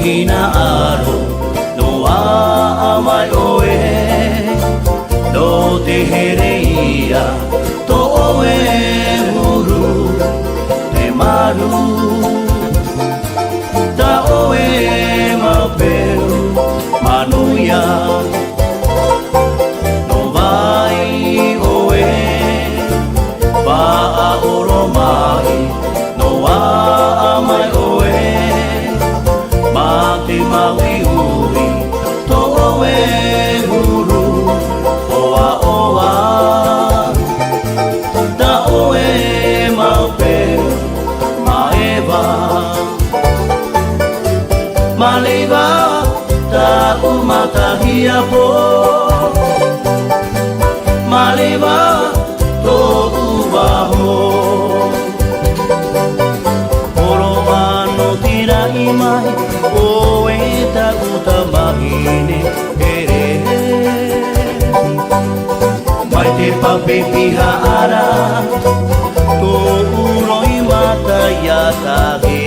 Hinaaro no amay oe no te hereia to oe muru te maru ta oe mapeu manuia no vai oe va a oro mai no amay oe te maui ui to oe huru oa oa ta oe maupeu maeva maleva ta umatahia po maleva to uwaho oro ano tira imai oe ta utamahine ere mai te pape piha ara to uroi mata ya tage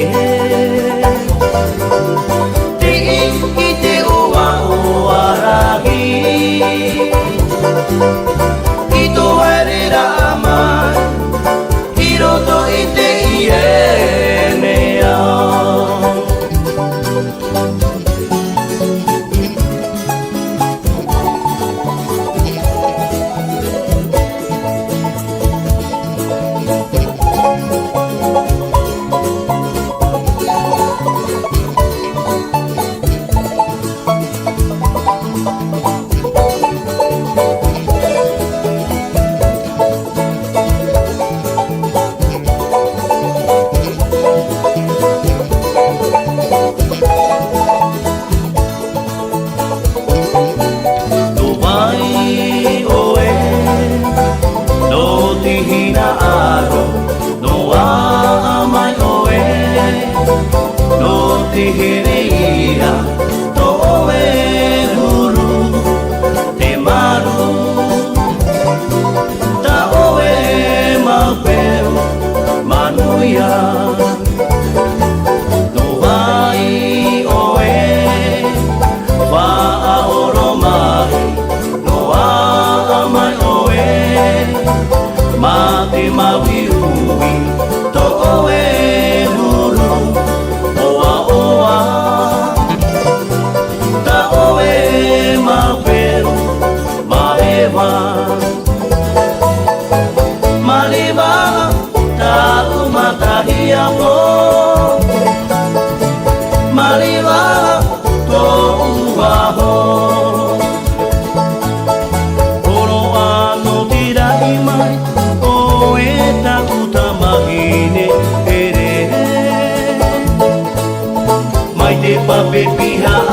te i te oa oa ragi i to herera amai i roto i te ienea te hereia to oe huru te maru ta oe mapeu manuia no vai oe va a oro mai no amai oe ma te maui ui to oe maleva ta umatahia po maleva to uwaho oro ano tira imai oe ta utamahine ere mai te pape piha